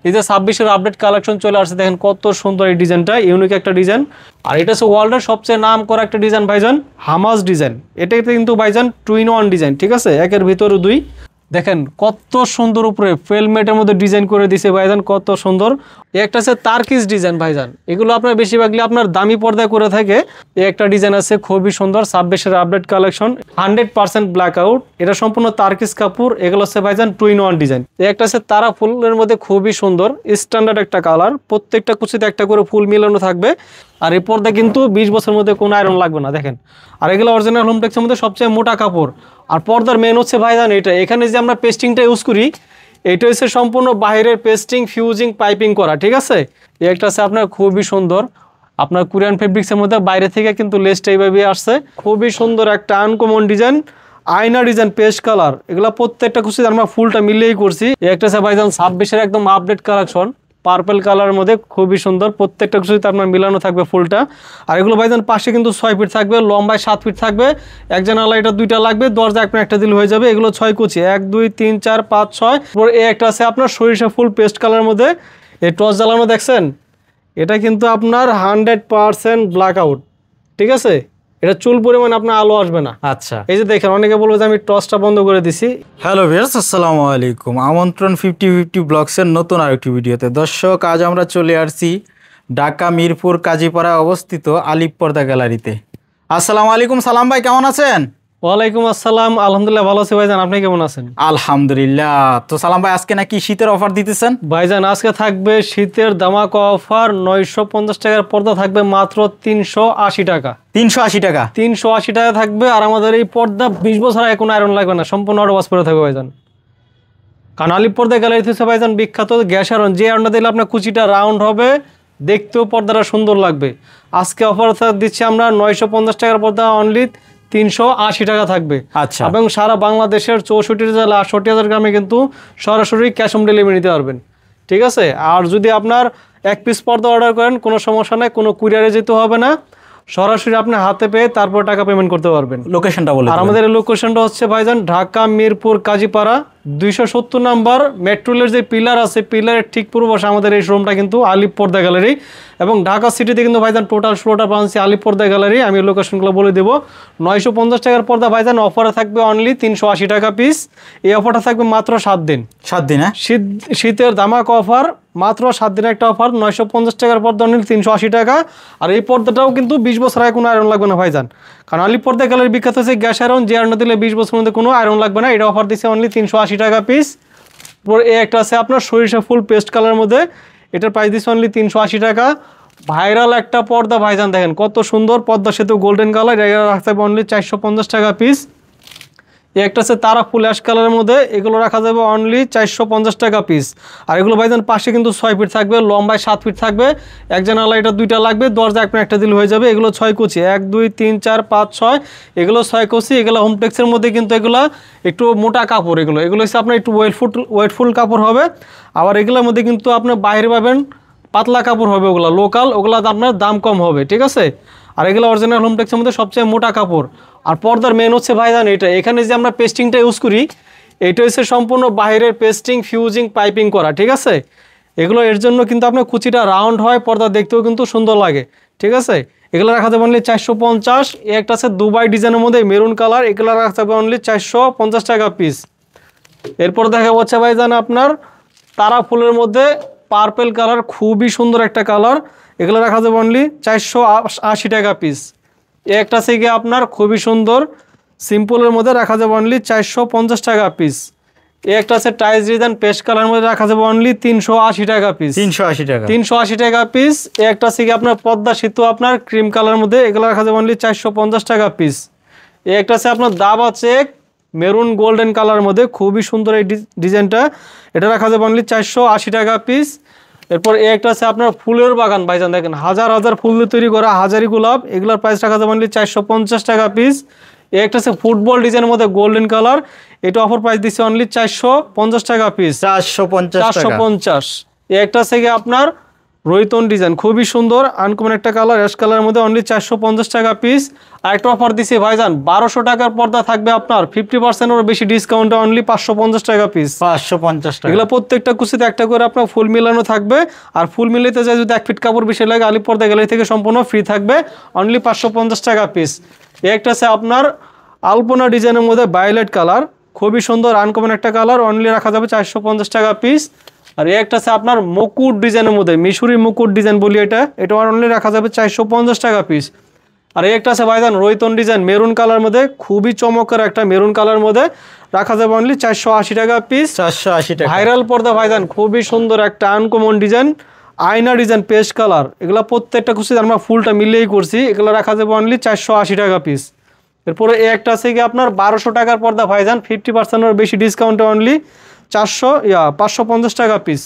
এই যে 26-এর update collection চলে আসছে, দেখেন কত সুন্দর এই ডিজাইনটা, ইউনিক একটা ডিজাইন। আর এটা হচ্ছে ওয়ার্ল্ডের সবচেয়ে নাম করা একটা ডিজাইন ভাইজান, হামাস ডিজাইন। এটাতে কিন্তু ভাইজান 2-in-1 ডিজাইন, ঠিক আছে, একের ভিতরে দুই। দেখেন কত সুন্দর উপরে ফেলমেটের মধ্যে ডিজাইন করে দিছে ভাইজান, কত সুন্দর। একটা আছে তার্কিস ডিজাইন ভাইজান, এগুলো আপনার বেশিরভাগই আপনার দামি পর্দায় করে থাকে। একটা ডিজাইন আছে খুবই সুন্দর, 26-এর আপডেট কালেকশন, 100% ব্ল্যাক আউট। এটা সম্পূর্ণ তার্কিস কাপড়, এগুলো হচ্ছে ভাইজান 2-in-1 ডিজাইন। একটা আছে তারা ফুলের মধ্যে খুবই সুন্দর স্ট্যান্ডার্ড একটা কালার, প্রত্যেকটা কুচিতে একটা করে ফুল মিলানো থাকবে। আর এই পর্দা কিন্তু 20 বছরের মধ্যে কোনো আয়রন লাগবে না, দেখেন। আর এগুলো অরিজিনাল হোমটেক্সের মধ্যে সবচেয়ে মোটা কাপড়। আর পর্দার মেন হচ্ছে ভাইজান এটা, এখানে যে আমরা পেস্টিংটা ইউজ করি, এটা হচ্ছে সম্পূর্ণ বাইরের পেস্টিং ফিউজিং পাইপিং করা, ঠিক আছে। একটা আছে আপনার খুবই সুন্দর, আপনার কোরিয়ান ফেব্রিক্সের মধ্যে বাইরে থেকে কিন্তু লেসটা এইভাবে আসছে, খুবই সুন্দর একটা আনকমন ডিজাইন, আয়না ডিজাইন, পেস্ট কালার। এগুলো প্রত্যেকটা কুচিতে আমরা ফুলটা মিলিয়েই করছি। একটা আছে ভাইজান 26-এর একদম আপডেট কালেকশন, পার্পল কালারের মধ্যে খুবই সুন্দর, প্রত্যেকটা কিছুতে আপনার মিলানো থাকবে ফুলটা। আর এগুলো ভাইজান পাশে কিন্তু 6 ফিট থাকবে, লম্বায় 7 ফিট থাকবে। এক জানালা এটা দুইটা লাগবে, দরজা একটা দিল হয়ে যাবে। এগুলো 6 কুচি, 1 2 3 4 5 6। এই একটা আছে আপনার সরিষা ফুল পেস্ট কালারের মধ্যে, এই টর্চ জ্বালানো দেখছেন, এটা কিন্তু আপনার 100% ব্ল্যাক আউট, ঠিক আছে। এটা চুল পরিমাণ আপনার আলো আসবে না। আচ্ছা, এই যে দেখেন, অনেকে বলবো যে আমি টর্চটা বন্ধ করে দিছি। হ্যালো ভিউয়ার্স, আসসালামু আলাইকুম। আমন্ত্রণ 50-50 ব্লগসের নতুন আরেকটি ভিডিওতে। দর্শক, আজ আমরা চলে আসছি ঢাকা মিরপুর কাজীপাড়ায় অবস্থিত আলিফ পর্দা গ্যালারিতে। আসসালামু আলাইকুম সালাম ভাই, কেমন আছেন? ওয়ালাইকুম আসসালাম, আলহামদুলিল্লাহ ভালো আছি ভাইজান, আপনি কেমন আছেন? আলহামদুলিল্লাহ। তো সালাম ভাই, আজকে নাকি শীতের অফার দিতেছেন? ভাইজান আজকে থাকবে শীতের ধামাকা অফার, 950 টাকার পর্দা থাকবে মাত্র 380 টাকা। 380 টাকা? 380 টাকা থাকবে। আর আমাদের এই পর্দা 20 বছর আগে কোনো আয়রন লাগবে না, সম্পূর্ণ অটোওয়াশ করে থাকবে ভাইজান। কারণ আলিফ পর্দা গ্যালারি থেকে ভাইজান বিখ্যাত গ্যাস আয়রন, যে আয়রনটা দিলে আপনার কুচিটা রাউন্ড হবে, দেখতেও পর্দাটা সুন্দর লাগবে। আজকে অফার দিচ্ছি আমরা 950 টাকার পর্দা অনলি 380 টাকা থাকবে। আচ্ছা, এবং সারা বাংলাদেশের 64 জেলা 68,000 গ্রামে কিন্তু সরাসরি ক্যাশ অন ডেলিভারি নিতে পারবেন, ঠিক আছে। আর যদি আপনার এক পিস পর্দা অর্ডার করেন, কোনো সমস্যা নেই, কোনো কুরিয়ারে যেতে হবে না, সরাসরি আপনি হাতে পেয়ে তারপর টাকা পেমেন্ট করতে পারবেন। লোকেশনটা বলে। আর আমাদের লোকেশনটা হচ্ছে ভাইজান ঢাকা মিরপুর কাজীপাড়া 270 নাম্বার মেট্রোলের যে পিলার আছে, পিলারের ঠিক পূর্ব পাশে আমাদের এই শোরুমটা কিন্তু আলিফ পর্দা গ্যালারি। এবং ঢাকা সিটিতে কিন্তু ভাইজান টোটাল 16টা ব্রাঞ্চ আলিফ পর্দা গ্যালারি। আমি লোকেশনগুলো বলে দেবো। 950 টাকার পর্দা ভাইজান অফারে থাকবে অনলি 380 টাকা পিস। এই অফারটা থাকবে মাত্র 7 দিন। 7 দিন, হ্যাঁ, শীতের ধামাকা অফার, মাত্র 7 দিনের একটা অফার। 950 টাকার পর্দা অনলি 380 টাকা। আর এই পর্দাটাও কিন্তু 20 বছর আগে কোনো আয়রন লাগবে না ভাইজান, কারণ আলিফ পর্দা গ্যালারি বিখ্যাত হচ্ছে গ্যাস আয়রন, যে আয়রন দিলে 20 বছরের মধ্যে কোনো আয়রন লাগবে না। এটা অফার দিচ্ছে অনলি 380 টাকা পিস। এই একটা আছে আপনার সরিষা ফুল পেস্ট কালারের মধ্যে, এটার প্রাইস দিচ্ছে অনলি 380 টাকা। ভাইরাল একটা পর্দা ভাইজান, দেখেন কত সুন্দর, পর্দা সেতু গোল্ডেন কালার, এটা রাখতে হবে অনলি 450 টাকা পিস। একটা আছে তারা ফুল অ্যাশ কালারের মধ্যে, এগুলো রাখা যাবে অনলি 450 টাকা পিস। আর এগুলো ভাইজান পাশে কিন্তু 6 ফিট থাকবে, লম্বায় 7 ফিট থাকবে। এক জানালা এটা দুইটা লাগবে, দরজা একটা দিল হয়ে যাবে। এগুলো 6 কুচি, 1 2 3 4 5 6, এগুলো 6 কুচি। এগুলো হোমটেক্সের মধ্যে কিন্তু এগুলো একটু মোটা কাপড়, এগুলো হচ্ছে আপনার একটু ওয়েটফুল কাপড় হবে। আবার এগুলোর মধ্যে কিন্তু আপনার বাইরে পাবেন পাতলা কাপড় হবে, ওগুলো লোকাল, ওগুলো আপনার দাম কম হবে, ঠিক আছে। আর এগুলো অরিজিনাল হোমটেক্সের মধ্যে সবচেয়ে মোটা কাপড়। আর পর্দার মেন হচ্ছে ভাইজান এটা, এখানে যে আমরা পেস্টিংটা ইউজ করি, এটা হচ্ছে সম্পূর্ণ বাইরের পেস্টিং ফিউজিং পাইপিং করা, ঠিক আছে। এগুলো এর জন্য কিন্তু আপনার কুচিটা রাউন্ড হয়, পর্দা দেখতেও কিন্তু সুন্দর লাগে, ঠিক আছে। এগুলো রাখা যাবে অনলি 450। একটা আছে দুবাই ডিজাইনের মধ্যে মেরুন কালার, এগুলো রাখা যাবে অনলি 450 টাকা পিস। এরপর দেখা যাচ্ছে ভাইজান আপনার তারা ফুলের মধ্যে পার্পল কালার, খুবই সুন্দর একটা কালার, এগুলো রাখা যাবে অনলি 480 টাকা পিস। একটা আছে গিয়ে আপনার খুবই সুন্দর সিম্পলের মধ্যে, রাখা যাবে অনলি 450 টাকা পিস। একটা আছে টাইস ডিজাইন পেস্ট কালারের মধ্যে, রাখা যাবে অনলি 380 টাকা পিস। 380 টাকা পিস। একটা আছে গিয়ে আপনার পদ্মা সেতু আপনার ক্রিম কালারের মধ্যে, এগুলো রাখা যাবে অনলি 450 টাকা পিস। একটা আছে আপনার দাবা চেক মেরুন গোল্ডেন কালারের মধ্যে, খুবই সুন্দর এই ডিজাইনটা, এটা রাখা যাবে অনলি 480 টাকা পিস। এরপর একটা আছে আপনার ফুলের বাগান ভাইজান, দেখেন হাজার হাজার ফুল দিয়ে তৈরি করা হাজারি গোলাপ, এগুলোর প্রাইস রাখা যাবে অনলি 450 টাকা পিস। একটা আছে ফুটবল ডিজাইনের মধ্যে গোল্ডেন কালার, এটা অফার প্রাইস দিচ্ছে অনলি 450 টাকা পিস। 450। একটা আছে আপনার রয়তন ডিজাইন খুবই সুন্দর আনকমন একটা কালার, অ্যাশ কালারের মধ্যে অনলি 450 টাকা পিস। আর একটা অফার দিছি ভাইজান, 1200 টাকার পর্দা থাকবে আপনার 50%-এরও বেশি ডিসকাউন্টে অনলি 550 টাকা পিস। 550 টাকা। এগুলো প্রত্যেকটা কুচিতে একটা করে আপনার ফুল মিলানো থাকবে। আর ফুল মিলাতে যায় যদি 1 ফিট কাপড় বেশি লাগে আলিপ পর্দা গ্যালারি থেকে সম্পূর্ণ ফ্রি থাকবে, অনলি 550 টাকা পিস। একটা আছে আপনার আলপনা ডিজাইনের মধ্যে ভায়োলেট কালার, খুবই সুন্দর আনকমন একটা কালার, অনলি রাখা যাবে 450 টাকা পিস। আর একটা আছে আপনার মুকুট ডিজাইনের মধ্যে, মিশরি মুকুট ডিজাইন বলি এটা অনলি রাখা যাবে 450 টাকা পিস। আর একটা আছে ভাইজান রয়তন ডিজাইন মেরুন কালার মধ্যে, খুবই চমৎকার একটা মেরুন কালার মধ্যে, রাখা যাবে অনলি 480 টাকা পিস। 480 টাকা। ভাইরাল পর্দা ভাইজান, খুবই সুন্দর একটা আনকমন ডিজাইন, আয়না ডিজাইন পেস্ট কালার, এগুলো প্রত্যেকটা কুচি আমরা ফুলটা মিলিয়েই করছি, এগুলো রাখা যাবে অনলি 480 টাকা পিস। এরপরে একটা আছে কি আপনার 1200 টাকার পর্দা ভাইজান, 50%-এর বেশি ডিসকাউন্টে অনলি 550 টাকা পিস।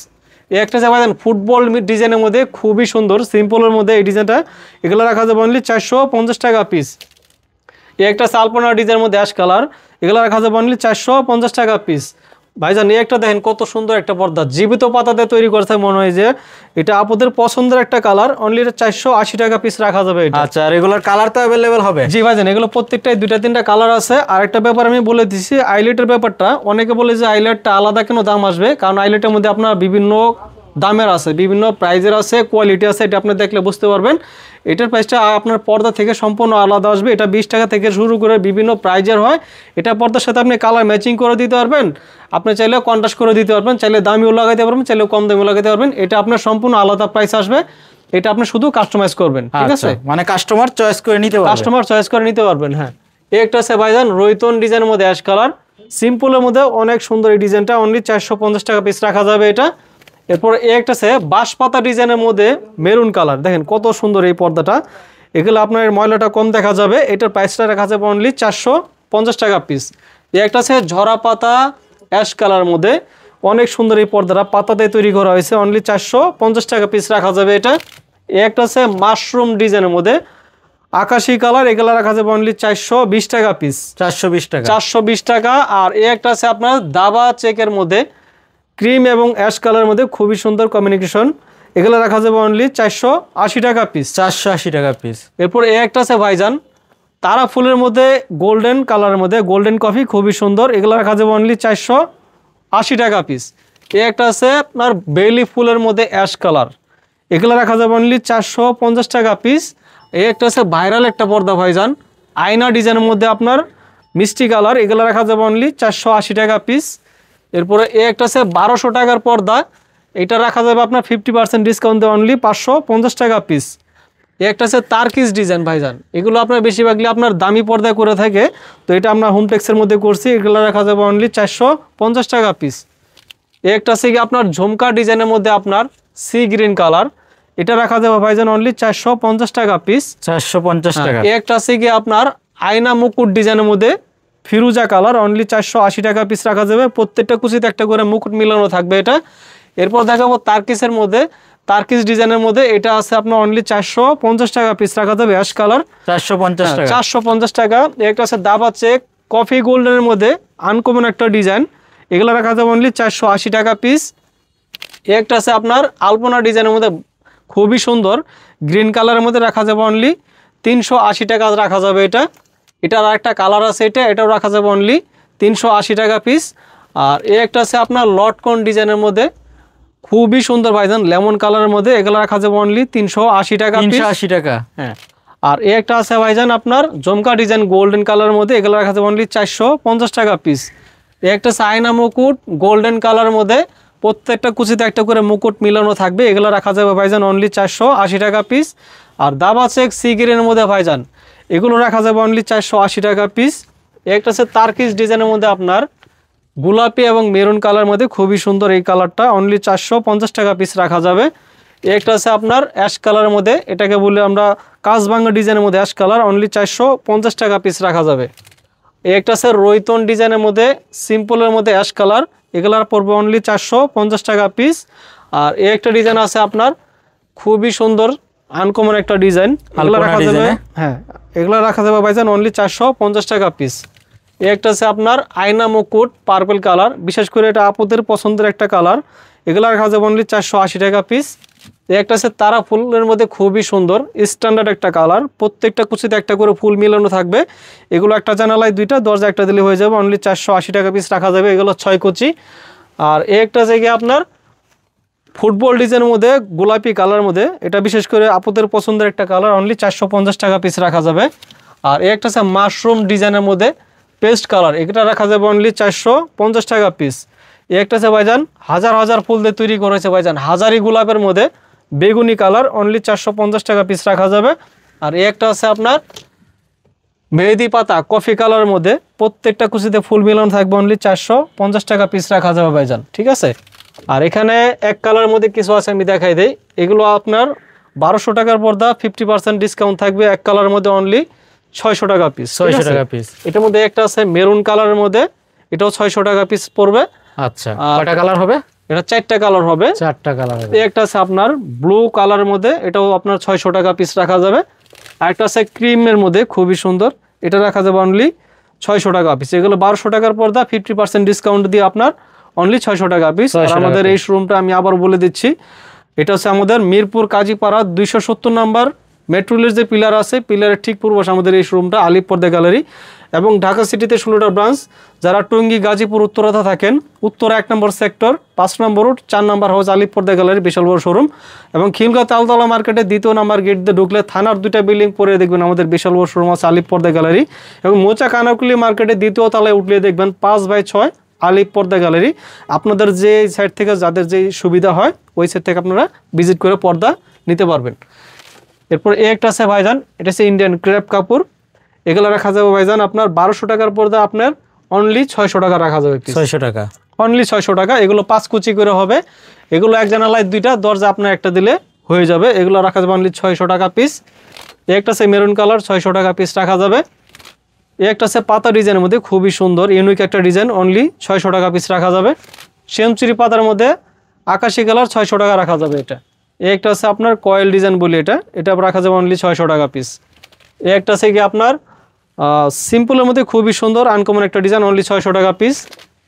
একটা আছে ভাইজান ফুটবল ডিজাইনের মধ্যে, খুবই সুন্দর সিম্পলের মধ্যে এই ডিজাইনটা, এগুলো রাখা যাবে অনলি 450 টাকা পিস। একটা সালপনা ডিজাইনের মধ্যে অ্যাশ কালার, এগুলো রাখা যাবে অনলি 450 টাকা পিস। ভাইজান একটা দেখেন কত সুন্দর একটা পর্দা, জীবিত পাতা দিয়ে তৈরি করতে মনে হয় যে এটা আপনাদের পছন্দের একটা কালার, অনলি 480 টাকা পিস রাখা যাবে এটা। আচ্ছা, আর এগুলোর কালার তো अवेलेबल হবে? জি ভাইজান, এগুলো প্রত্যেকটাই 2-3টা কালার আছে। আর একটা ব্যাপার আমি বলে দিছি, আইলেটের ব্যাপারটা, অনেকে বলে যে আইলেটটা আলাদা কেন দাম আসবে, কারণ আইলেটের মধ্যে আপনার বিভিন্ন দামের আছে, বিভিন্ন প্রাইজের আছে, কোয়ালিটি আছে, এটা আপনি দেখলে বুঝতে পারবেন। এটার প্রাইসটা আপনার পর্দা থেকে সম্পূর্ণ আলাদা আসবে, এটা 20 টাকা থেকে শুরু করে বিভিন্ন প্রাইজের হয়। এটা পর্দার সাথে আপনি কালার ম্যাচিং করে দিতে পারবেন, আপনি চাইলে কন্ট্রাস্ট করে দিতে পারবেন, চাইলে দামিও লাগাইতে পারবেন, চাইলে কম দামিও লাগাইতে পারবেন। এটা আপনার সম্পূর্ণ আলাদা প্রাইস আসবে, এটা আপনি শুধু কাস্টমাইজ করবেন, ঠিক আছে? মানে কাস্টমার চয়েস করে নিতে পারবে। কাস্টমার চয়েস করে নিতে পারবেন, হ্যাঁ। একটা আছে ভাইজান রয়তন ডিজাইনের মধ্যে অ্যাশ কালার, সিম্পলের মধ্যে অনেক সুন্দর এই ডিজাইনটা, অনলি 450 টাকা পিস রাখা যাবে এটা। এরপর একটা আছে বাঁশপাতা ডিজাইনের মধ্যে মেরুন কালার, দেখেন কত সুন্দর এই পর্দাটা, এগুলো আপনার ময়লাটা কম দেখা যাবে, এটার প্রাইসটা রাখা যাবে অনলি 450 টাকা পিস। একটা আছে ঝরা পাতা অ্যাশ কালারের মধ্যে, অনেক সুন্দর এই পর্দাটা, পাতা দিয়ে তৈরি করা হয়েছে, অনলি 450 টাকা পিস রাখা যাবে এটা। একটা আছে মাশরুম ডিজাইনের মধ্যে আকাশি কালার, এগুলো রাখা যাবে অনলি 420 টাকা পিস। 420 টাকা। 420 টাকা। আর একটা আছে আপনার দাবা চেকের মধ্যে ক্রিম এবং অ্যাশ কালারের মধ্যে, খুবই সুন্দর কমিউনিকেশন, এগুলো রাখা যাবে অনলি 480 টাকা পিস। 480 টাকা পিস। এরপর একটা আছে ভাইজান তারা ফুলের মধ্যে গোল্ডেন কালারের মধ্যে, গোল্ডেন কফি, খুবই সুন্দর, এগুলো রাখা যাবে অনলি 480 টাকা পিস। একটা আছে আপনার বেলি ফুলের মধ্যে অ্যাশ কালার, এগুলো রাখা যাবে অনলি 450 টাকা পিস। একটা আছে ভাইরাল একটা পর্দা ভাইজান আয়না ডিজাইনের মধ্যে আপনার মিষ্টি কালার, এগুলো রাখা যাবে অনলি 480 টাকা পিস। এরপরে একটা আছে 1200 টাকার পর্দা, এটা রাখা যাবে আপনার 50% ডিসকাউন্ট দিয়ে অনলি 550 টাকা পিস। একটা আছে তারকিস ডিজাইন ভাইজান, এগুলো আপনার বেশিরভাগই আপনার দামি পর্দায় করে থাকে, তো এটা আমরা হোমটেক্সের মধ্যে করছি, এগুলো রাখা যাবে অনলি 450 টাকা পিস। একটা আছে কি আপনার ঝুমকা ডিজাইনের মধ্যে আপনার সি গ্রিন কালার, এটা রাখা যাবে ভাইজান অনলি 450 টাকা পিস। 450 টাকা। একটা আছে কি আপনার আয়না মুকুট ডিজাইনের মধ্যে ফিরোজা কালার, অনলি 480 টাকা পিস রাখা যাবে, প্রত্যেকটা কুচিতে একটা করে মুকুট মিলানো থাকবে এটা। এরপর দেখাবো তারকিসের মধ্যে, তারকিস ডিজাইনের মধ্যে এটা আছে আপনার অনলি 450 টাকা পিস রাখা যাবে, অ্যাশ কালার 450 টাকা। 450 টাকা। একটা আছে দাবা চেক কফি গোল্ডেনের মধ্যে আনকমন একটা ডিজাইন, এগুলো রাখা যাবে অনলি 480 টাকা পিস। একটা আছে আপনার আলপনা ডিজাইনের মধ্যে খুবই সুন্দর গ্রিন কালারের মধ্যে, রাখা যাবে অনলি 380 টাকা রাখা যাবে এটা। এটার আরেকটা কালার আছে, এটাও রাখা যাবে অনলি 380 টাকা পিস। আর একটা আছে আপনার লটকন ডিজাইনের মধ্যে খুবই সুন্দর ভাইজান লেমন কালারের মধ্যে, এগুলো রাখা যাবে অনলি 380 টাকা। 380 টাকা, হ্যাঁ। আর একটা আছে ভাইজান আপনার জমকা ডিজাইন গোল্ডেন কালারের মধ্যে, এগুলো রাখা যাবে অনলি 450 টাকা পিস। একটা আয়না মুকুট গোল্ডেন কালারের মধ্যে, প্রত্যেকটা কুচিতে একটা করে মুকুট মিলানো থাকবে, এগুলো রাখা যাবে ভাইজান অনলি 480 টাকা পিস। আর দাবা চেক সি গ্রিনের মধ্যে ভাইজান, এগুলো রাখা যাবে অনলি 480 টাকা পিস। একটা আছে তারকিস ডিজাইনের মধ্যে আপনার গোলাপি এবং মেরুন কালার মধ্যে, খুবই সুন্দর এই কালারটা, অনলি 450 টাকা পিস রাখা যাবে। একটা আছে আপনার অ্যাশ কালারের মধ্যে, এটাকে বলে আমরা কাঁচভাঙ্গা ডিজাইনের মধ্যে অ্যাশ কালার, অনলি 450 টাকা পিস রাখা যাবে। একটা আছে রয়তন ডিজাইনের মধ্যে সিম্পলের মধ্যে অ্যাশ কালার, এগুলার পড়বে অনলি 450 টাকা পিস। আর একটা ডিজাইন আছে আপনার খুবই সুন্দর আনকমন একটা ডিজাইন, এগুলো রাখা যাবে, হ্যাঁ এগুলো রাখা যাবে ভাইজান অনলি 450 টাকা পিস। একটা আছে আপনার আয়না মুকুট পার্পল কালার, বিশেষ করে এটা আপুদের পছন্দের একটা কালার, এগুলো রাখা যাবে অনলি 480 টাকা পিস। এই একটা আছে তারা ফুলের মধ্যে খুবই সুন্দর স্ট্যান্ডার্ড একটা কালার, প্রত্যেকটা কুচিতে একটা করে ফুল মিলানো থাকবে। এগুলো একটা জানালায় দুইটা, দরজা একটা দিলে হয়ে যাবে। অনলি 480 টাকা পিস রাখা যাবে। এগুলো 6 কুচি। আর এই একটা জায়গায় আপনার ফুটবল ডিজাইনের মধ্যে গোলাপি কালার মধ্যে, এটা বিশেষ করে আপুদের পছন্দের একটা কালার, অনলি 450 টাকা পিস রাখা যাবে। আর এই একটা আছে মাশরুম ডিজাইনের মধ্যে পেস্ট কালার, এটা রাখা যাবে অনলি 450 টাকা পিস। এই একটা আছে ভাইজান হাজার হাজার ফুল দিয়ে তৈরি করেছে ভাইজান, হাজারি গোলাপের মধ্যে বেগুনি কালার, অনলি 450 টাকা পিস রাখা যাবে। আর এই একটা আছে আপনার মেহেদি পাতা কফি কালারের মধ্যে, প্রত্যেকটা কুচিতে ফুল মিলানো থাকবে, অনলি 450 টাকা পিস রাখা যাবে ভাইজান, ঠিক আছে। আর এখানে এক কালারের মধ্যে কিছু আছে, আমি দেখাই দেই। এগুলো আপনার 1200 টাকার পর্দা, 50% ডিসকাউন্ট থাকবে। এক কালারের মধ্যে অনলি 600 টাকা পিস। 600 টাকা পিস। এটার মধ্যে একটা আছে মেরুন কালারের মধ্যে, এটাও 600 টাকা পিস পড়বে। আচ্ছা, কয়টা কালার হবে? এটা 4টা কালার হবে। 4টা কালার হবে। একটা আছে আপনার ব্লু কালারের মধ্যে, এটাও আপনার 600 টাকা পিস রাখা যাবে। আর একটা আছে ক্রিমের মধ্যে খুবই সুন্দর, এটা রাখা যাবে অনলি 600 টাকা পিস। এগুলো 1200 টাকার পর্দা, 50% ডিসকাউন্ট দিয়ে আপনার অনলি 600 টাকা পিস। আর আমাদের এই শোরুমটা আমি আবার বলে দিচ্ছি, এটা হচ্ছে আমাদের মিরপুর কাজীপাড়া 270 নাম্বার মেট্রোলের যে পিলার আছে, পিলারের ঠিক পূর্ব পাশে আমাদের এই শোরুমটা, আলিপ পর্দা গ্যালারি। এবং ঢাকা সিটিতে 16টা ব্রাঞ্চ। যারা টঙ্গী গাজীপুর উত্তরাতে থাকেন, উত্তরা 1 নম্বর সেক্টর, 5 নম্বর রোড, 4 নম্বর হাউস, আলিপ পর্দা গ্যালারি, বিশাল বড় শোরুম। এবং খিলগাঁও তালতলা মার্কেটে 2 নম্বর গেট দিয়ে ঢুকলে থানার 2টা বিল্ডিং পরে দেখবেন আমাদের বিশাল বড় শোরুম আছে, আলিপ পর্দা গ্যালারি। এবং মোচা কানাকুলি মার্কেটে 2য় তলায় উঠলে দেখবেন 5/6 আলিপ পর্দা গ্যালারি। আপনাদের যে সাইড থেকে যাদের যে সুবিধা হয় ওই সাইড থেকে আপনারা ভিজিট করে পর্দা নিতে পারবেন। এরপর এই একটা আছে ভাইজান, এটা হচ্ছে ইন্ডিয়ান ক্রেপ কাপড়। এগুলো রাখা যাবে ভাইজান আপনার 1200 টাকার পর্দা, আপনার অনলি 600 টাকা রাখা যাবে। 600 টাকা, অনলি 600 টাকা। এগুলো 5 কুচি করে হবে। এগুলো এক জানালায় 2টা, দরজা আপনার একটা দিলে হয়ে যাবে। এগুলো রাখা যাবে অনলি 600 টাকা পিস। এই একটা আছে মেরুন কালার, 600 টাকা পিস রাখা যাবে। এই একটা আছে পাতা ডিজাইনের মধ্যে খুবই সুন্দর ইউনিক একটা ডিজাইন, অনলি 600 টাকা পিস রাখা যাবে। সেঞ্চুরি পাতার মধ্যে আকাশি কালার, 600 টাকা রাখা যাবে এটা। এই একটা আছে আপনার কয়েল ডিজাইন বলি, এটা রাখা যাবে অনলি 600 টাকা পিস। এই একটা আছে কি আপনার সিম্পলের মধ্যে খুবই সুন্দর আনকমন একটা ডিজাইন, অনলি 600 টাকা পিস।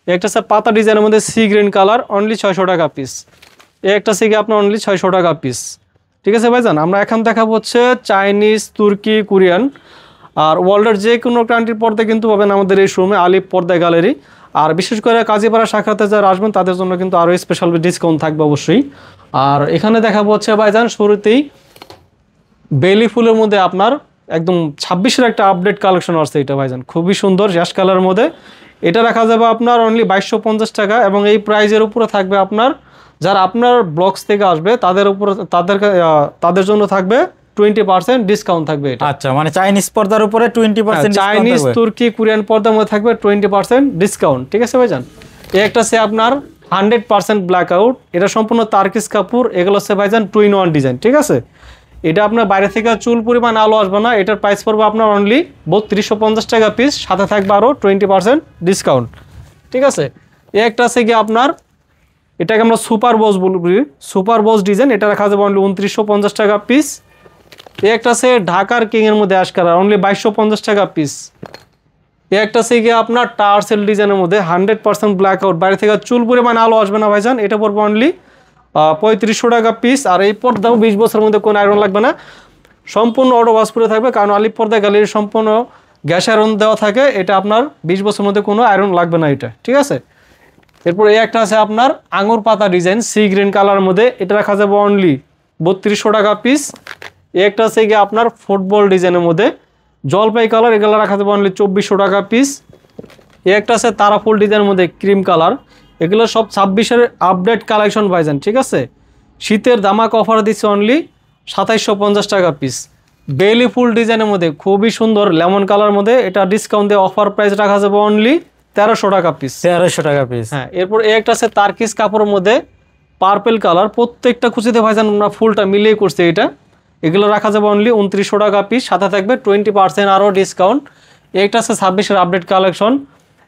এই একটা আছে পাতা ডিজাইনের মধ্যে সি গ্রিন কালার, অনলি 600 টাকা পিস। এই একটা আছে কি আপনার অনলি 600 টাকা পিস, ঠিক আছে ভাইজান। আমরা এখন দেখাবো হচ্ছে চাইনিজ, তুর্কি, কোরিয়ান আর ওয়ার্ল্ডের যে কোনো কান্ট্রির পর্দা কিন্তু পাবেন আমাদের এই শোরুমে, আলিপ পর্দা গ্যালারি। আর বিশেষ করে কাজীপাড়া শাখাতে যারা আসবেন তাদের জন্য কিন্তু আরও স্পেশাল ডিসকাউন্ট থাকবে অবশ্যই। আর এখানে দেখাবো হচ্ছে ভাইজান শুরুতেই বেলি ফুলের মধ্যে আপনার একদম 26-এর একটা আপডেট কালেকশন আসছে। এটা ভাইজান খুবই সুন্দর র্যাশ কালারের মধ্যে, এটা রাখা যাবে আপনার অনলি 2250 টাকা। এবং এই প্রাইজের উপরে থাকবে আপনার, যারা আপনার ব্লগস থেকে আসবে তাদের উপরে তাদের জন্য থাকবে 20% ডিসকাউন্ট থাকবে এটা। আচ্ছা, মানে চাইনিজ পর্দার উপরে 20% চাইনিজ, তুর্কি, কোরিয়ান পর্দার মধ্যে থাকবে 20% ডিসকাউন্ট, ঠিক আছে ভাইজান। এই একটা সে আপনার 100% ব্ল্যাক আউট, এটা সম্পূর্ণ তার্কিস কাপড়। এগুলো হচ্ছে ভাইজান 2-in-1 ডিজাইন, ঠিক আছে। এটা আপনার বাইরে থেকে চুল পরিমাণ আলো আসবে না। এটার প্রাইস পড়বে আপনার অনলি 3250 টাকা পিস, সাথে থাকবে আরও 20% ডিসকাউন্ট, ঠিক আছে। এই একটা আছে কি আপনার, এটাকে আমরা সুপার বস বলি, সুপার বস ডিজাইন, এটা রাখা যাবে অনলি 2950 টাকা পিস। এই একটা আছে ঢাকার কিংয়ের মধ্যে অ্যাশ কালার, অনলি 2250 টাকা পিস। এই একটা আছে কি আপনার টার্সেল ডিজাইনের মধ্যে 100% ব্ল্যাক আউট, বাইরে থেকে চুল পরিমাণ আলো আসবে না ভাইজান। এটা পড়বে অনলি 3500 টাকা পিস। আর এই পর্দাও 20 বছরের মধ্যে কোনো আয়রন লাগবে না, সম্পূর্ণ অটো ওয়াশ করে থাকবে, কারণ আলিপ পর্দা গ্যালারির সম্পূর্ণ গ্যাস আয়রন দেওয়া থাকে। এটা আপনার 20 বছরের মধ্যে কোনো আয়রন লাগবে না এটা, ঠিক আছে। এরপর এই একটা আছে আপনার আঙুর পাতা ডিজাইন সি গ্রিন কালারের মধ্যে, এটা রাখা যাবে অনলি 3200 টাকা পিস। এই একটা আছে কি আপনার ফুটবল ডিজাইনের মধ্যে জলপাই কালার, এগুলো রাখা যাবে অনলি 2400 টাকা পিস। এই একটা আছে তারাফুল ডিজাইনের মধ্যে ক্রিম কালার, এগুলো সব 26-এর আপডেট কালেকশন ভাইজান, ঠিক আছে। শীতের দামাক অফার দিচ্ছে অনলি 2750 টাকা পিস। বেলি ফুল ডিজাইনের মধ্যে খুবই সুন্দর লেমন কালার মধ্যে, এটা ডিসকাউন্ট দিয়ে অফার প্রাইস রাখা যাবে অনলি 1300 টাকা পিস। 1300 টাকা পিস, হ্যাঁ। এরপর এই একটা আছে তার্কিস কাপড়ের মধ্যে পার্পেল কালার, প্রত্যেকটা কুচিতে ভাইজান আমরা ফুলটা মিলিয়ে করছি এটা। এগুলো রাখা যাবে অনলি 2900 টাকা পিস, সাথে থাকবে 20% আরও ডিসকাউন্ট। একটা আছে 26-এর আপডেট কালেকশন,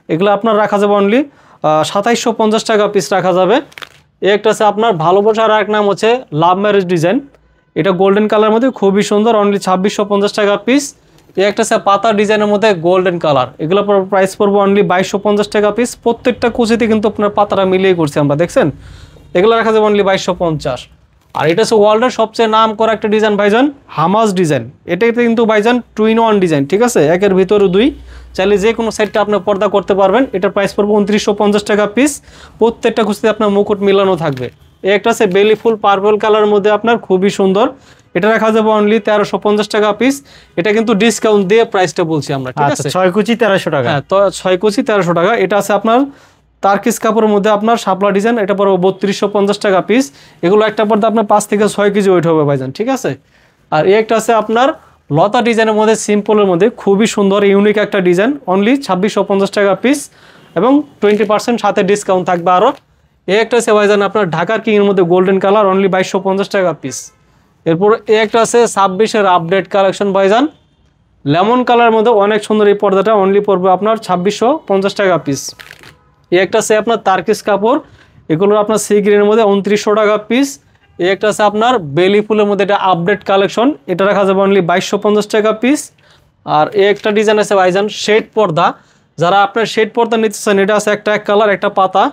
এগুলো আপনার রাখা যাবে অনলি 2750 টাকা পিস রাখা যাবে। একটা আছে আপনার ভালোবাসার এক নাম হচ্ছে লাভ ম্যারেজ ডিজাইন, এটা গোল্ডেন কালারের মধ্যে খুবই সুন্দর, অনলি 2650 টাকা পিস। একটা আছে পাতা ডিজাইনের মধ্যে গোল্ডেন কালার, এগুলো প্রাইস পড়বে অনলি 2250 টাকা পিস। প্রত্যেকটা কুচিতে কিন্তু আপনার পাতাটা মিলিয়ে করছি আমরা, দেখছেন। এগুলো রাখা যাবে অনলি 2250। আর এটা হচ্ছে ওয়ার্ল্ডের সবচেয়ে নাম করা একটা ডিজাইন ভাইজান, হামাস ডিজাইন। এটাতে কিন্তু ভাইজান 2-in-1 ডিজাইন, ঠিক আছে, একের ভিতরে দুই। চাইলে যে কোনো সাইডটা আপনি পর্দা করতে পারবেন। এটার প্রাইস পড়বে 2950 টাকা পিস। প্রত্যেকটা কুচিতে আপনার মুকুট মিলানো থাকবে। একটা আছে বেলি ফুল পার্পল কালারের মধ্যে আপনার খুবই সুন্দর, এটা রাখা যাবে অনলি 1350 টাকা পিস। এটা কিন্তু ডিসকাউন্ট দিয়ে প্রাইসটা বলছি আমরা, ঠিক আছে। 6 কুচি 1300 টাকা। হ্যাঁ, তো 6 কুচি 1300 টাকা। এটা আছে আপনার তার্কিস কাপড়ের মধ্যে আপনার শাপলা ডিজাইন, এটা পড়বে 3250 টাকা পিস। এগুলো একটা পর্দা আপনার 5 থেকে 6 কেজি ওয়েট হবে ভাইজান, ঠিক আছে। আর একটা আছে আপনার লতা ডিজাইনের মধ্যে, সিম্পলের মধ্যে খুবই সুন্দর ইউনিক একটা ডিজাইন, অনলি 2650 টাকা পিস এবং 20% সাথে ডিসকাউন্ট থাকবে আরও। একটা আছে ভাইজান আপনার ঢাকার কিংয়ের মধ্যে গোল্ডেন কালার, অনলি 2250 টাকা পিস। এরপর একটা আছে 26-এর আপডেট কালেকশন ভাইজান, লেমন কালারের মধ্যে অনেক সুন্দর এই পর্দাটা, অনলি পড়বে আপনার 2650 টাকা পিস। একটা আছে আপনার তার্কিস কাপড়, এগুলো আপনার সি গ্রিনের মধ্যে 2900 টাকা পিস। একটা আছে আপনার বেলি ফুলের মধ্যে, এটা আপডেট কালেকশন, এটা রাখা যাবে অনলি 2250 টাকা পিস। আর একটা ডিজাইন আছে ভাইজান শেড পর্দা, যারা আপনার শেড পর্দা নিতে চান, এটা আছে একটা এক কালার একটা পাতা,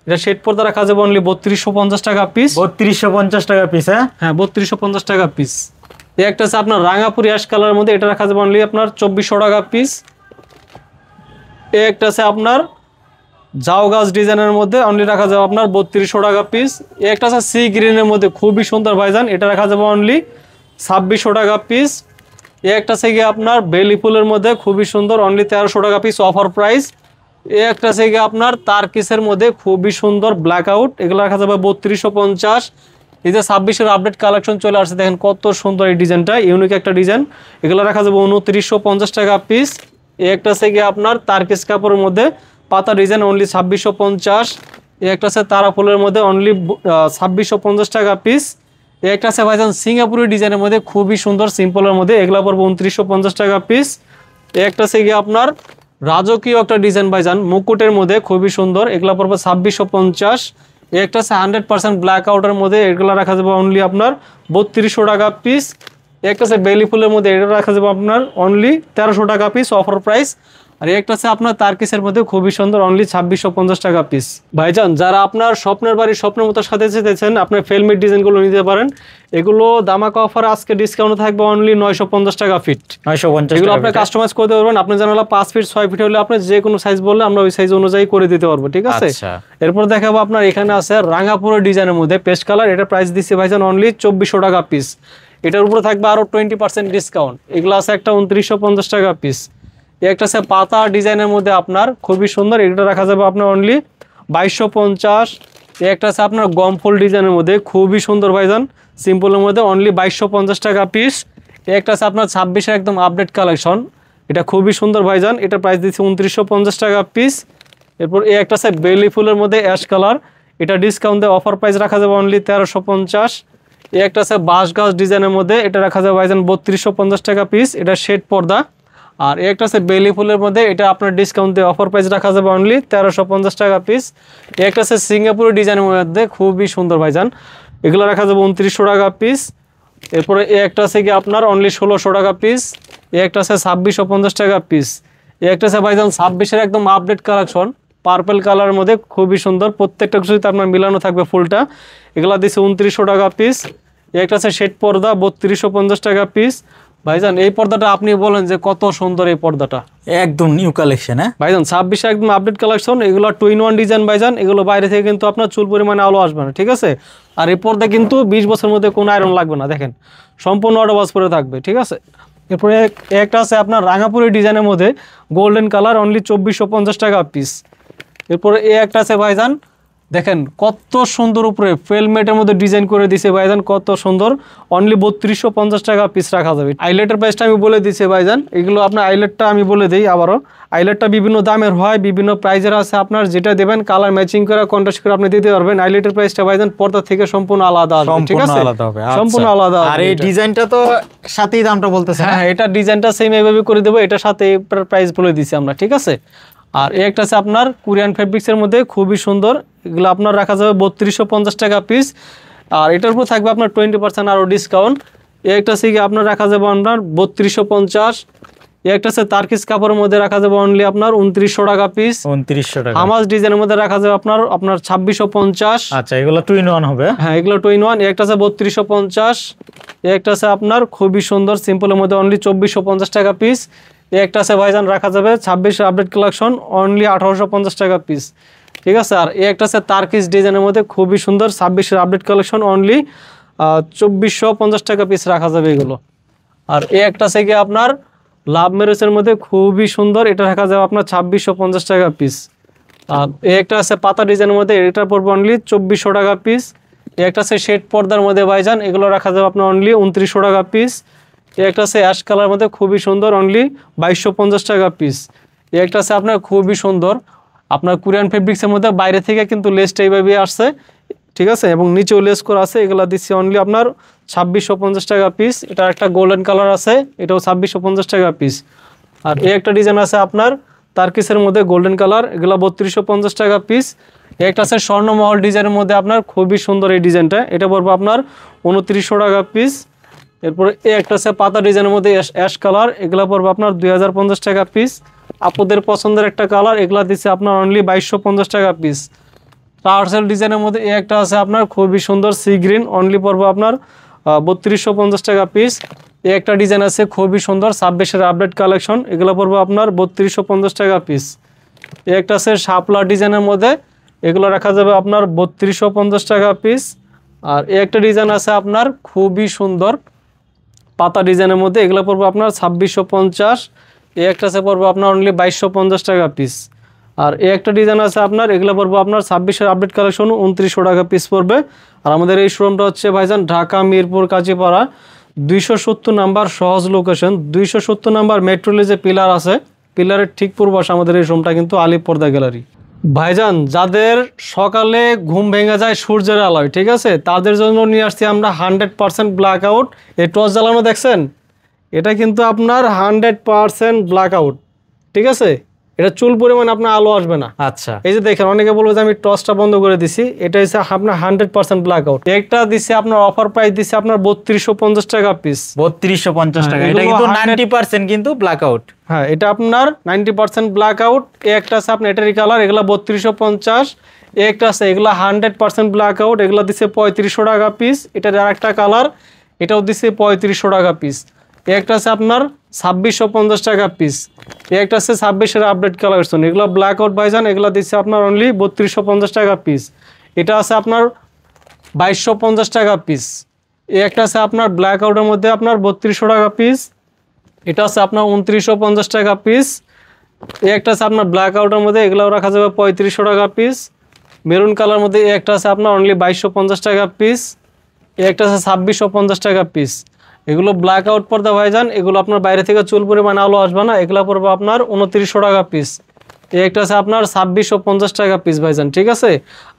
এটা শেড পর্দা রাখা যাবে অনলি 3250 টাকা পিস। 3250 টাকা পিস। হ্যাঁ, 3250 টাকা পিস। একটা আছে আপনার রাঙাপুরি অ্যাশ কালারের মধ্যে, এটা রাখা যাবে অনলি আপনার 2400 টাকা পিস। একটা আছে আপনার জাও গাছ ডিজাইনের মধ্যে, অনলি রাখা যাবে আপনার 3200 টাকা পিস। একটা আছে সি গ্রিনের মধ্যে খুবই সুন্দর ভাইজান, এটা রাখা যাবে অনলি 2600 টাকা পিস। একটা আছে গিয়ে আপনার বেলি ফুলের মধ্যে খুবই সুন্দর, অনলি 1300 টাকা পিস অফার প্রাইস। একটা আছে গিয়ে আপনার তার্কিসের মধ্যে খুবই সুন্দর ব্ল্যাক আউট, এগুলো রাখা যাবে 3250। এই যে 26-এর আপডেট কালেকশন চলে আসছে, দেখেন কত সুন্দর এই ডিজাইনটা, ইউনিক একটা ডিজাইন, এগুলো রাখা যাবে 2950 টাকা পিস। একটা আছে গিয়ে আপনার তার্কিস কাপড়ের মধ্যে পাতা ডিজাইন, অনলি 2650। একটা আছে তারা ফুলের মধ্যে, অনলি 2650 টাকা পিস। একটা আছে ভাইজান সিঙ্গাপুরি ডিজাইনের মধ্যে খুবই সুন্দর সিম্পলের মধ্যে, এগুলো পড়বে 2950 টাকা পিস। একটা আছে গিয়ে আপনার রাজকীয় একটা ডিজাইন ভাইজান মুকুটের মধ্যে খুবই সুন্দর, এগুলো পড়বে 2650। একটা আছে 100% ব্ল্যাক আউটের মধ্যে, এগুলো রাখা যাবে অনলি আপনার 3200 টাকা পিস। একটা আছে বেলি ফুলের মধ্যে, এটা রাখা যাবে আপনার অনলি 1300 টাকা পিস অফার প্রাইস। আর একটা আছে আপনার তার্কিসের মধ্যে খুবই সুন্দর, অনলি 2650 টাকা পিস। ভাইজান যারা আপনার স্বপ্নের বাড়ি স্বপ্নের মতো সাথে চেয়েছেন, আপনার ফেলমেট ডিজাইনগুলো নিতে পারেন। এগুলো দামাকা অফার আজকে ডিসকাউন্ট থাকবে অনলি 950 টাকা ফিট। 950 এগুলো আপনি কাস্টমাইজ করতে পারবেন, আপনি জানালা 5 ফিট 6 ফিট হলে আপনি যে কোনো সাইজ বললে আমরা ওই সাইজ অনুযায়ী করে দিতে পারবো, ঠিক আছে। এরপর দেখাবো আপনার এখানে আছে রাঙাপুরের ডিজাইনের মধ্যে পেস্ট কালার, এটা প্রাইস দিচ্ছে ভাইজান অনলি 2400 টাকা পিস। এটার উপরে থাকবে আরো 20% ডিসকাউন্ট। এগুলো আছে একটা 2950 টাকা পিস। একটা আছে পাতা ডিজাইনের মধ্যে আপনার খুবই সুন্দর, এটা রাখা যাবে আপনার অনলি 2250। একটা আছে আপনার গম ফুল ডিজাইনের মধ্যে খুবই সুন্দর ভাইজান সিম্পলের মধ্যে, অনলি 2250 টাকা পিস। একটা আছে আপনার 26-এর একদম আপডেট কালেকশন, এটা খুবই সুন্দর ভাইজান, এটা প্রাইস দিচ্ছে 2950 টাকা পিস। এরপর একটা আছে বেলি ফুলের মধ্যে অ্যাশ কালার, এটা ডিসকাউন্ট দিয়ে অফার প্রাইস রাখা যাবে অনলি 1350। একটা আছে বাঁশ গাছ ডিজাইনের মধ্যে, এটা রাখা যাবে ভাইজান 3250 টাকা পিস, এটা শেড পর্দা। আর একটা আছে বেলি ফুলের মধ্যে, এটা আপনার ডিসকাউন্ট দিয়ে অফার প্রাইস রাখা যাবে অনলি 1350 টাকা পিস। একটা আছে সিঙ্গাপুরের ডিজাইনের মধ্যে খুবই সুন্দর ভাইজান, এগুলো রাখা যাবে 2900 টাকা পিস। এরপরে একটা আছে কি আপনার অনলি 1600 টাকা পিস। একটা আছে 2650 টাকা পিস। একটা আছে ভাইজান 26-এর একদম আপডেট কালেকশন পার্পল কালারের মধ্যে খুবই সুন্দর, প্রত্যেকটা কিছুতে আপনার মিলানো থাকবে ফুলটা, এগুলো দিচ্ছে 2900 টাকা পিস। একটা আছে শেড পর্দা 3250 টাকা পিস। ভাইজান এই পর্দাটা আপনি বলেন যে কত সুন্দর এই পর্দাটা, একদম নিউ কালেকশন। হ্যাঁ ভাইজান 26 একদম আপডেট কালেকশন, এগুলো 2-in-1 ডিজাইন ভাইজান, এগুলো বাইরে থেকে কিন্তু আপনার চুল পরিমাণে আলো আসবে না, ঠিক আছে। আর এই পর্দা কিন্তু 20 বছরের মধ্যে কোনো আয়রন লাগবে না, দেখেন সম্পূর্ণ অটোবাস পরে থাকবে, ঠিক আছে। এরপরে একটা আছে আপনার রাঙাপুরি ডিজাইনের মধ্যে গোল্ডেন কালার, অনলি 2450 টাকা পিস। এরপরে একটা আছে ভাইজান, দেখেন কত সুন্দর উপরে ফেলমেটের মধ্যে ডিজাইন করে দিছে ভাইজান, কত সুন্দর, অনলি 3250 টাকা পিস রাখা যাবে। আইলেটের প্রাইসটা আমি বলে দিচ্ছি ভাইজান, এগুলো আপনার আইলেটটা আমি বলে দিই আবারও, আইলেটটা বিভিন্ন দামের হয়, বিভিন্ন প্রাইজের আছে, আপনার যেটা দেবেন কালার ম্যাচিং করে কন্ট্রাস্ট করে আপনি দিতে পারবেন। আইলেটের প্রাইসটা ভাইজান পর্দা থেকে সম্পূর্ণ আলাদা আসবে, ঠিক আছে, সম্পূর্ণ আলাদা। আর এই ডিজাইনটা তো সাথেই দামটা বলতেছে। হ্যাঁ, এটা ডিজাইনটা সেম এইভাবে করে দেবো, এটার সাথে প্রাইস বলে দিছি আমরা, ঠিক আছে। আর একটা আছে আপনার কোরিয়ান ফেব্রিক্সের মধ্যে খুবই সুন্দর, এগুলো আপনার রাখা যাবে 3250 টাকা পিস। আর এটার উপর থাকবে আপনার 20% আরও ডিসকাউন্ট। একটা আছে কি আপনার রাখা যাবে আপনার 3250। এই একটা আছে তার্কিস কাপড়ের মধ্যে রাখা যাবে অনলি আপনার 2900 টাকা পিস। 2900 টাকা। হামাস ডিজাইনের মধ্যে রাখা যাবে আপনার 2650। আচ্ছা, এগুলো 2 in 1 হবে। হ্যাঁ, এগুলো 2 in 1। এই একটা আছে 3250। এই একটা আছে আপনার খুবই সুন্দর সিম্পলের মধ্যে অনলি 2450 টাকা পিস। এই একটা আছে ভাইজান রাখা যাবে 26 আপডেট কালেকশন অনলি 1850 টাকা পিস, ঠিক আছে। আর এই একটা আছে তার্কিস ডিজাইনের মধ্যে খুবই সুন্দর 26 আপডেট কালেকশন অনলি 2450 টাকা পিস রাখা যাবে এগুলো। আর এই একটা আছে কি আপনার লাভ ম্যারেজের মধ্যে খুবই সুন্দর, এটা রাখা যাবে আপনার 2650 টাকা পিস। আর এই একটা আছে পাতা ডিজাইনের মধ্যে, এটা পড়বে অনলি 2400 টাকা পিস। এই একটা আছে শেড পর্দার মধ্যে ভাইজান, এগুলো রাখা যাবে আপনার অনলি 2900 টাকা পিস। এই একটা আছে অ্যাশ কালার মধ্যে খুবই সুন্দর অনলি 2250 টাকা পিস। এই একটা আছে আপনার খুবই সুন্দর আপনার কোরিয়ান ফেব্রিক্সের মধ্যে, বাইরে থেকে কিন্তু লেসটা এইভাবে আসছে, ঠিক আছে, এবং নিচেও লেস করা আছে। এগুলো দিচ্ছি অনলি আপনার 2650 টাকা পিস। এটা একটা গোল্ডেন কালার আছে, এটাও 2650 টাকা পিস। আর এই একটা ডিজাইন আছে আপনার তার্কিসের মধ্যে গোল্ডেন কালার, এগুলো 3250 টাকা পিস। একটা আছে স্বর্ণমহল ডিজাইনের মধ্যে আপনার খুবই সুন্দর এই ডিজাইনটা, এটা পড়বে আপনার 2900 টাকা পিস। এরপরে এই একটা আছে পাতা ডিজাইনের মধ্যে অ্যাশ কালার, এগুলো পড়বে আপনার 2050 টাকা পিস। আপনাদের পছন্দের একটা কালার, এগুলা দিচ্ছে আপনার অনলি 2250 টাকা পিস। টার্সেল ডিজাইনের মধ্যে এই একটা আছে আপনার খুবই সুন্দর সি গ্রিন, অনলি পড়বে আপনার 3250 টাকা পিস। এই একটা ডিজাইন আছে খুবই সুন্দর 26 আপডেট কালেকশন, এগুলো পড়বে আপনার 3250 টাকা পিস। এই একটা আছে শাপলা ডিজাইনের মধ্যে, এগুলো রাখা যাবে আপনার 3250 টাকা পিস। আর এই একটা ডিজাইন আছে আপনার খুবই সুন্দর পাতা ডিজাইনের মধ্যে, এগুলো পড়বে আপনার 2650। এই একটা আছে পড়বে আপনার অনলি 2250 টাকা পিস। আর এই একটা ডিজাইন আছে আপনার, এগুলো পড়বে আপনার 26 আপডেট কালেকশন 2900 টাকা পিস পড়বে। আর আমাদের এই শোরুমটা হচ্ছে ভাইজান ঢাকা মিরপুর কাজীপাড়া 270 নাম্বার সহজ লোকেশন, 270 নাম্বার মেট্রো রেলে যে পিলার আছে, পিলারের ঠিক পূর্ব পাশে আমাদের এই শোরুমটা কিন্তু আলিপ পর্দা গ্যালারি। ভাইজান যাদের সকালে ঘুম ভেঙে যায় সূর্যের আলোয়, ঠিক আছে, তাদের জন্য নিয়ে আসছি আমরা 100% ব্ল্যাক আউট। এই টর্চ জ্বালানো দেখছেন, এটা কিন্তু আপনার 100% ব্ল্যাক আউট, ঠিক আছে। এটা চুল পরিমাণে আপনার আলো আসবে না। আচ্ছা, এই যে দেখেন, অনেকে বলবো যে আমি টর্চটা বন্ধ করে দিছি, এটা হচ্ছে আপনার 100% ব্ল্যাক আউট। একটা দিচ্ছে আপনার অফার প্রাইস দিচ্ছে আপনার 3250 টাকা পিস। 3250 টাকা, এটা কিন্তু 90% কিন্তু ব্ল্যাক আউট। হ্যাঁ, এটা আপনার 90% ব্ল্যাক আউট। একটা আছে আপনার এটারি কালার, এগুলা 3250। একটা আছে এগুলা 100% ব্ল্যাক আউট, এগুলা দিচ্ছে 3500 টাকা পিস। এটার আর একটা কালার, এটাও দিচ্ছে 3500 টাকা পিস। একটা আছে আপনার 2650 টাকা পিস। একটা আছে 26 আপডেট কালেকশন, এগুলো ব্ল্যাক আউট ভাইজান, এগুলো দিচ্ছে আপনার অনলি 3250 টাকা পিস। এটা আছে আপনার 2250 টাকা পিস। একটা আছে আপনার ব্ল্যাক আউটের মধ্যে আপনার 3200 টাকা পিস। এটা আছে আপনার 2950 টাকা পিস। একটা আছে আপনার ব্ল্যাক আউটের মধ্যে, এগুলো রাখা যাবে 3500 টাকা পিস। মেরুন কালার মধ্যে একটা আছে আপনার অনলি 2250 টাকা পিস। একটা আছে 2650 টাকা পিস। এগুলো ব্ল্যাক আউট পর্দা ভাইজান, এগুলো আপনার বাইরে থেকে চুল পরিমাণ আলো আসবে না, এগুলো পড়বে আপনার 2900 টাকা পিস। একটা আছে আপনার 2650 টাকা পিস ভাইজান, ঠিক আছে।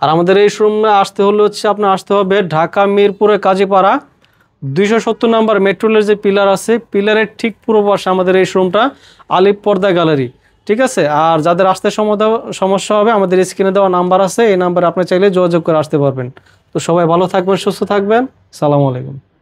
আর আমাদের এই শোরুমে আসতে হলে হচ্ছে আপনার আসতে হবে ঢাকা মিরপুরের কাজীপাড়া 270 নাম্বার মেট্রোলের যে পিলার আছে, পিলারের ঠিক পূর্ব পাশে আমাদের এই শোরুমটা আলিপ পর্দা গ্যালারি, ঠিক আছে। আর যাদের আসতে সমস্যা হবে, আমাদের স্ক্রিনে দেওয়া নাম্বার আছে, এই নাম্বারে আপনি চাইলে যোগাযোগ করে আসতে পারবেন। তো সবাই ভালো থাকবেন, সুস্থ থাকবেন, সালামু আলাইকুম।